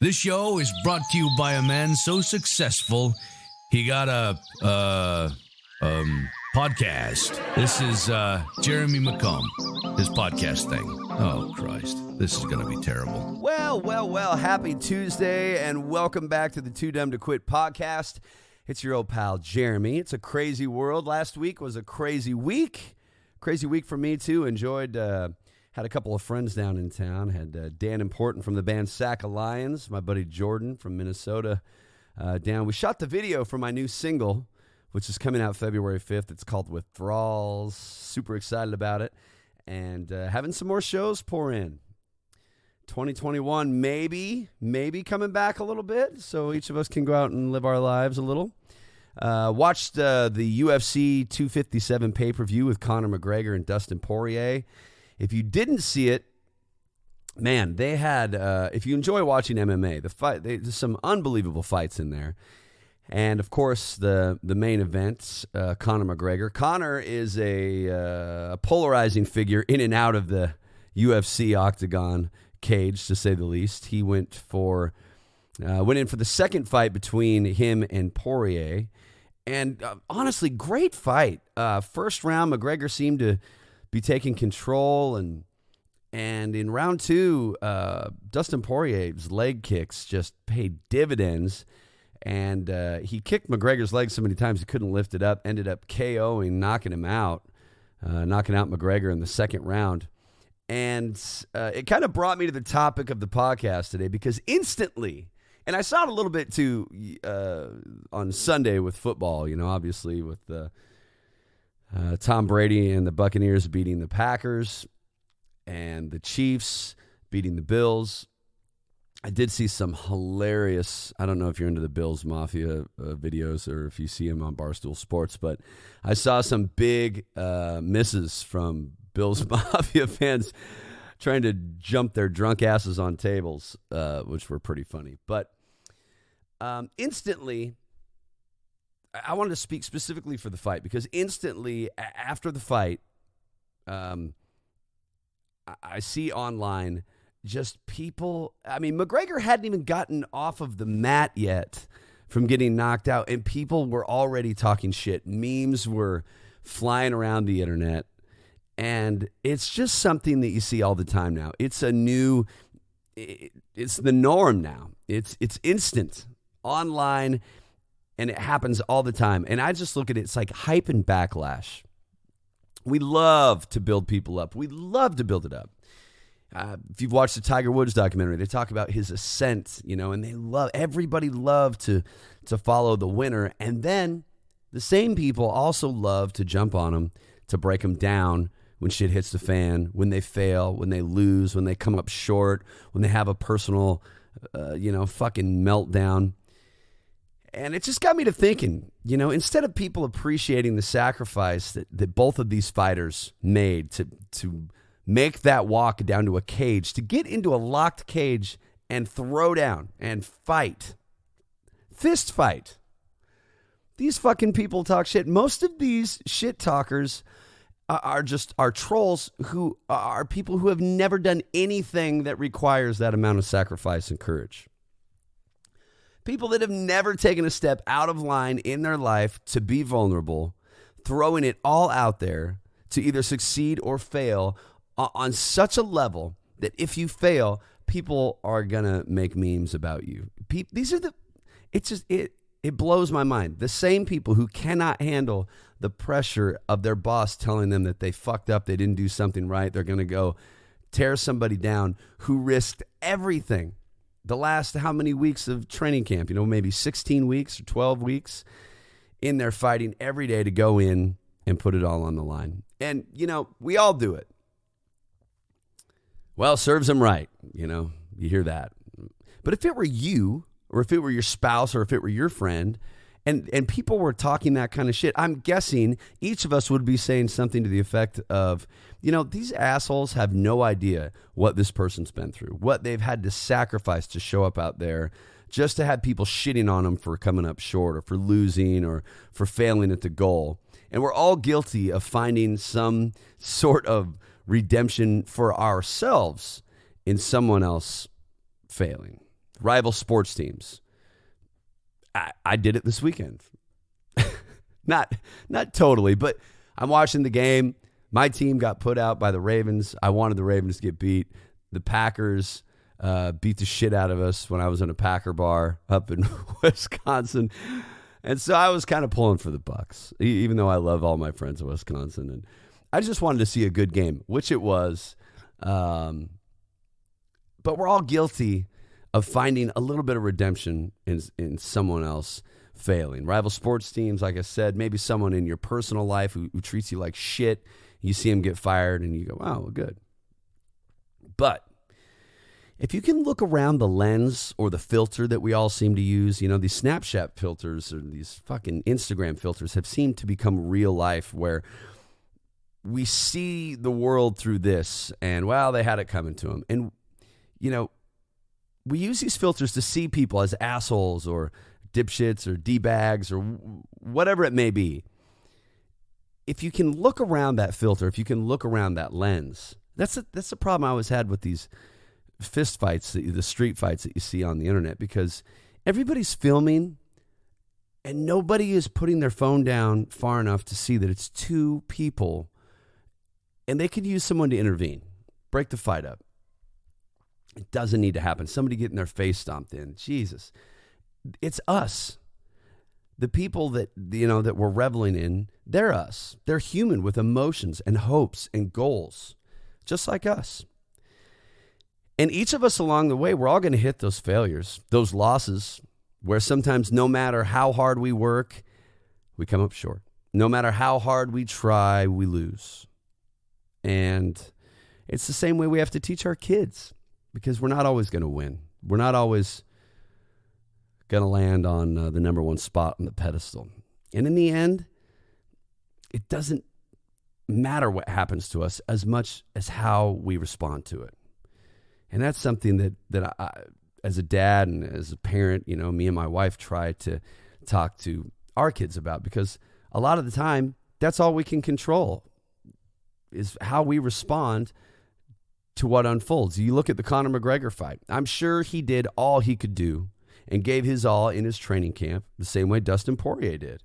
This show is brought to you by a man so successful, he got a podcast. This is Jeremy McComb, his podcast thing. Oh, Christ. This is going to be terrible. Well, happy Tuesday, and welcome back to the 2Dumb2Quit podcast. It's your old pal, Jeremy. It's a crazy world. Last week was a crazy week. Crazy week for me, too. Enjoyed... Had a couple of friends down in town. Had Dan Important from the band Sack of Lions, my buddy Jordan from Minnesota down. We shot the video for my new single, which is coming out February 5th. It's called Withdrawals. Super excited about it. And having some more shows pour in. 2021 maybe coming back a little bit, so each of us can go out and live our lives a little. Watched the UFC 257 pay-per-view with Conor McGregor and Dustin Poirier. If you didn't see it, man, they had, if you enjoy watching MMA, there's some unbelievable fights in there. And, of course, the main event, Conor McGregor. Conor is a polarizing figure in and out of the UFC octagon cage, to say the least. He went in for the second fight between him and Poirier. And, honestly, great fight. First round, McGregor seemed to be taking control, and in round two, Dustin Poirier's leg kicks just paid dividends, and he kicked McGregor's leg so many times he couldn't lift it up, ended up KOing, knocking out McGregor in the second round. And it kind of brought me to the topic of the podcast today, because instantly, and I saw it a little bit too on Sunday with football, obviously with Tom Brady and the Buccaneers beating the Packers and the Chiefs beating the Bills. I did see some hilarious, I don't know if you're into the Bills Mafia videos or if you see them on Barstool Sports, but I saw some big misses from Bills Mafia fans trying to jump their drunk asses on tables, which were pretty funny. But instantly, I wanted to speak specifically for the fight, because instantly after the fight, I see online just people. I mean, McGregor hadn't even gotten off of the mat yet from getting knocked out, and people were already talking shit. Memes were flying around the internet, and it's just something that you see all the time now. It's it's the norm now. It's instant online. And it happens all the time. And I just look at it, it's like hype and backlash. We love to build people up. We love to build it up. If you've watched the Tiger Woods documentary, they talk about his ascent, and everybody loved to follow the winner. And then the same people also love to jump on him, to break him down when shit hits the fan, when they fail, when they lose, when they come up short, when they have a personal, fucking meltdown. And it just got me to thinking, instead of people appreciating the sacrifice that both of these fighters made to make that walk down to a cage, to get into a locked cage and throw down and fight, fist fight. These fucking people talk shit. Most of these shit talkers are trolls, who are people who have never done anything that requires that amount of sacrifice and courage. People that have never taken a step out of line in their life to be vulnerable, throwing it all out there to either succeed or fail on such a level that if you fail, people are going to make memes about you. It blows my mind. The same people who cannot handle the pressure of their boss telling them that they fucked up, they didn't do something right, they're going to go tear somebody down, who risked everything. The last how many weeks of training camp, maybe 16 weeks or 12 weeks in there fighting every day to go in and put it all on the line. And, we all do it. Well, serves them right. You hear that. But if it were you, or if it were your spouse, or if it were your friend, and people were talking that kind of shit, I'm guessing each of us would be saying something to the effect of, these assholes have no idea what this person's been through, what they've had to sacrifice to show up out there, just to have people shitting on them for coming up short, or for losing, or for failing at the goal. And we're all guilty of finding some sort of redemption for ourselves in someone else failing. rival sports teams. I did it this weekend. Not totally, but I'm watching the game. My team got put out by the Ravens. I wanted the Ravens to get beat. The Packers beat the shit out of us when I was in a Packer bar up in Wisconsin. And so I was kind of pulling for the Bucks, even though I love all my friends in Wisconsin. And I just wanted to see a good game, which it was. But we're all guilty of finding a little bit of redemption in someone else failing. Rival sports teams, like I said, maybe someone in your personal life who treats you like shit. You see him get fired and you go, wow, well, good. But if you can look around the lens or the filter that we all seem to use, these Snapchat filters or these fucking Instagram filters have seemed to become real life where we see the world through this and, well, they had it coming to them. And, we use these filters to see people as assholes or dipshits or D-bags or whatever it may be. If you can look around that filter, if you can look around that lens, that's the problem I always had with these fist fights, the street fights that you see on the internet, because everybody's filming and nobody is putting their phone down far enough to see that it's two people and they could use someone to intervene, break the fight up. It doesn't need to happen. Somebody getting their face stomped in. Jesus. It's us. The people that we're reveling in, they're us. They're human with emotions and hopes and goals, just like us. And each of us along the way, we're all going to hit those failures, those losses, where sometimes no matter how hard we work, we come up short. No matter how hard we try, we lose. And it's the same way we have to teach our kids, because we're not always going to win. We're not always going to land on the number one spot on the pedestal. And in the end, it doesn't matter what happens to us as much as how we respond to it. And that's something that I, as a dad and as a parent, me and my wife try to talk to our kids about, because a lot of the time, that's all we can control is how we respond to what unfolds. You look at the Conor McGregor fight. I'm sure he did all he could do and gave his all in his training camp the same way Dustin Poirier did.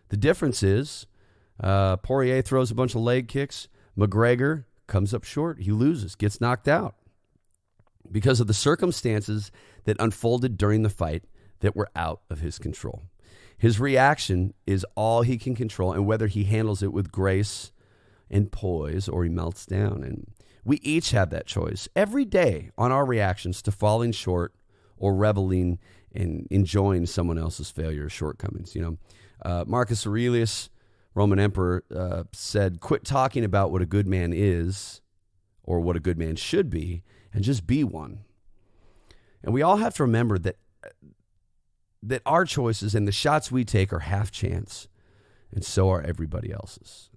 The difference is Poirier throws a bunch of leg kicks. McGregor comes up short. He loses, gets knocked out because of the circumstances that unfolded during the fight that were out of his control. His reaction is all he can control, and whether he handles it with grace and poise or he melts down. And we each have that choice every day on our reactions to falling short or reveling in enjoying someone else's failure or shortcomings. Marcus Aurelius, Roman emperor, said, quit talking about what a good man is or what a good man should be and just be one. And we all have to remember that our choices and the shots we take are half chance, and so are everybody else's.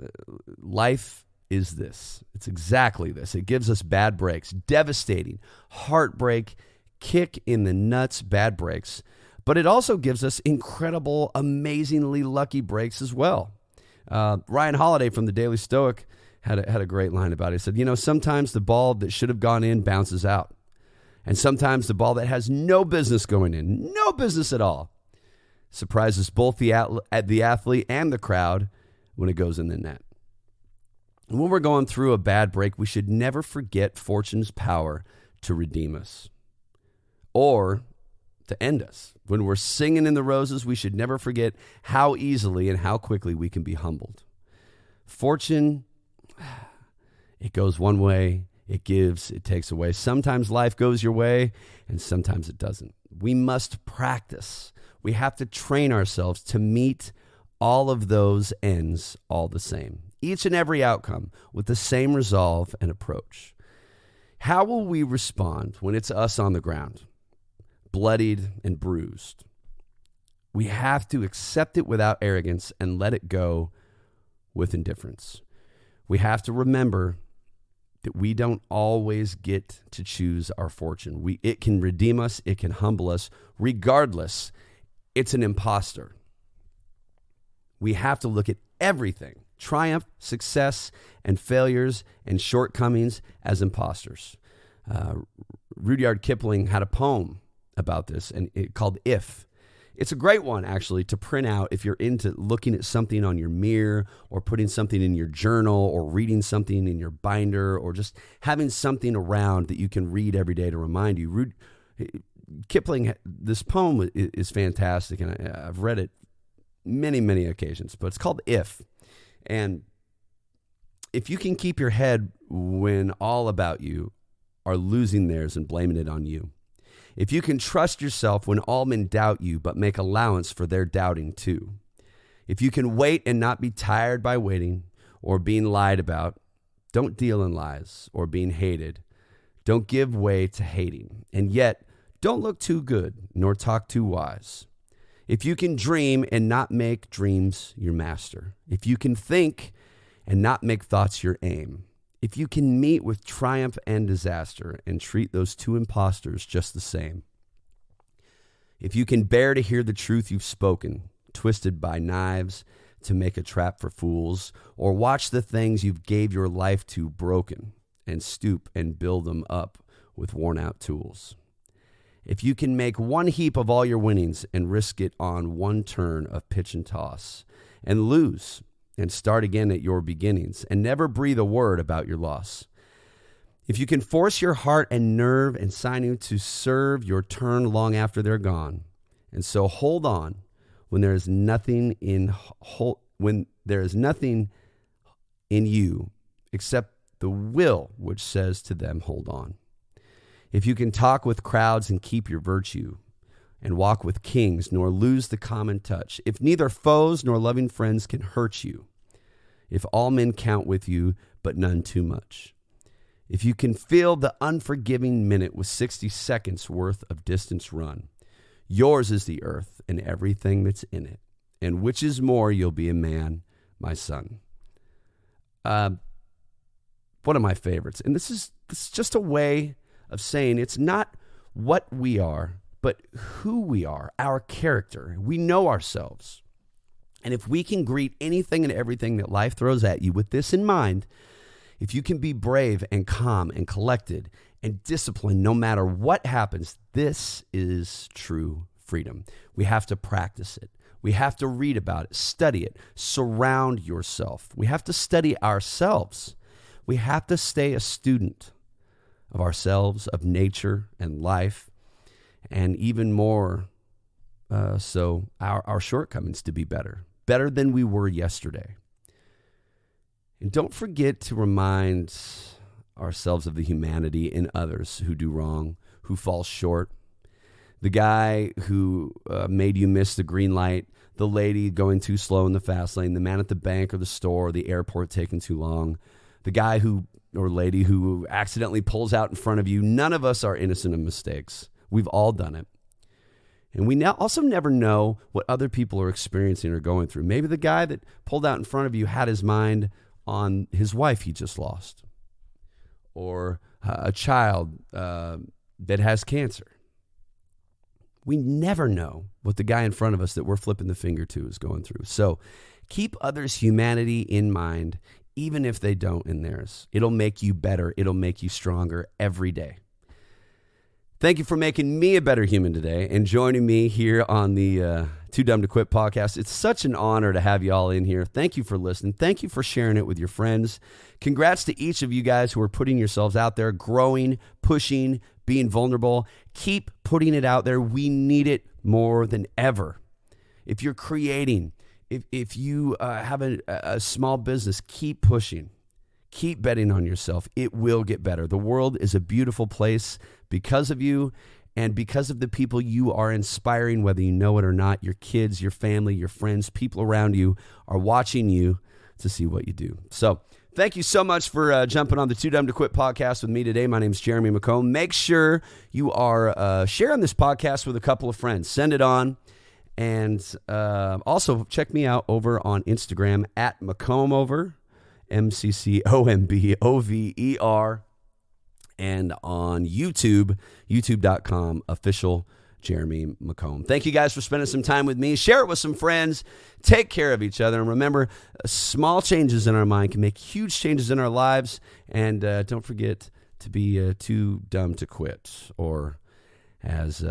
Life is this. It's exactly this. It gives us bad breaks, devastating, heartbreak, kick in the nuts, bad breaks. But it also gives us incredible, amazingly lucky breaks as well. Ryan Holiday from the Daily Stoic had a great line about it. He said, sometimes the ball that should have gone in bounces out. And sometimes the ball that has no business going in, no business at all, surprises both the athlete and the crowd when it goes in the net. And when we're going through a bad break, we should never forget fortune's power to redeem us or to end us. When we're singing in the roses, we should never forget how easily and how quickly we can be humbled. Fortune, it goes one way, it gives, it takes away. Sometimes life goes your way, and sometimes it doesn't. We must practice. We have to train ourselves to meet all of those ends all the same. Each and every outcome with the same resolve and approach. How will we respond when it's us on the ground, bloodied and bruised? We have to accept it without arrogance and let it go with indifference. We have to remember that we don't always get to choose our fortune. It can redeem us. It can humble us. Regardless, it's an imposter. We have to look at everything, triumph, success, and failures and shortcomings as imposters. Rudyard Kipling had a poem about this, and called If. It's a great one, actually, to print out if you're into looking at something on your mirror or putting something in your journal or reading something in your binder or just having something around that you can read every day to remind you. Kipling, this poem is fantastic, and I've read it many, many occasions, but it's called If. And if you can keep your head when all about you are losing theirs and blaming it on you, if you can trust yourself when all men doubt you, but make allowance for their doubting too. If you can wait and not be tired by waiting or being lied about, don't deal in lies or being hated. Don't give way to hating. And yet, don't look too good nor talk too wise. If you can dream and not make dreams your master. If you can think and not make thoughts your aim. If you can meet with triumph and disaster and treat those two impostors just the same. If you can bear to hear the truth you've spoken, twisted by knives to make a trap for fools, or watch the things you've gave your life to broken and stoop and build them up with worn out tools. If you can make one heap of all your winnings and risk it on one turn of pitch and toss and lose and start again at your beginnings, and never breathe a word about your loss. If you can force your heart and nerve and sinew to serve your turn long after they're gone, and so hold on when there is nothing in you except the will which says to them, hold on. If you can talk with crowds and keep your virtue, and walk with kings, nor lose the common touch. If neither foes nor loving friends can hurt you. If all men count with you, but none too much. If you can fill the unforgiving minute with 60 seconds worth of distance run. Yours is the earth and everything that's in it. And which is more, you'll be a man, my son. One of my favorites. And this is just a way of saying it's not what we are, but who we are, our character. We know ourselves. And if we can greet anything and everything that life throws at you with this in mind, if you can be brave and calm and collected and disciplined no matter what happens, this is true freedom. We have to practice it. We have to read about it, study it, surround yourself. We have to study ourselves. We have to stay a student of ourselves, of nature and life, and even more so our shortcomings to be better than we were yesterday. And don't forget to remind ourselves of the humanity in others who do wrong, who fall short. The guy who made you miss the green light, the lady going too slow in the fast lane, the man at the bank or the store or the airport taking too long, the guy or lady who accidentally pulls out in front of you. None of us are innocent of mistakes. We've all done it. And we now also never know what other people are experiencing or going through. Maybe the guy that pulled out in front of you had his mind on his wife he just lost, or a child that has cancer. We never know what the guy in front of us that we're flipping the finger to is going through. So keep others' humanity in mind, even if they don't in theirs. It'll make you better. It'll make you stronger every day. Thank you for making me a better human today and joining me here on the Too Dumb to Quit podcast. It's such an honor to have you all in here. Thank you for listening. Thank you for sharing it with your friends. Congrats to each of you guys who are putting yourselves out there, growing, pushing, being vulnerable. Keep putting it out there. We need it more than ever. If you're creating, if you have a small business, keep pushing. Keep betting on yourself. It will get better. The world is a beautiful place because of you and because of the people you are inspiring, whether you know it or not. Your kids, your family, your friends, people around you are watching you to see what you do. So thank you so much for jumping on the Too Dumb to Quit podcast with me today. My name is Jeremy McComb. Make sure you are sharing this podcast with a couple of friends. Send it on. And also check me out over on Instagram at McCombover. McCombover, and on YouTube, youtube.com, official Jeremy McComb. Thank you guys for spending some time with me. Share it with some friends. Take care of each other. And remember, small changes in our mind can make huge changes in our lives. And don't forget to be too dumb to quit. Or as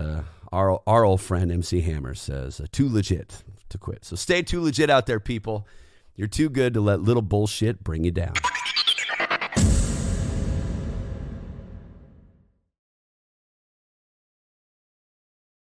our old friend MC Hammer says, too legit to quit. So stay too legit out there, people. You're too good to let little bullshit bring you down.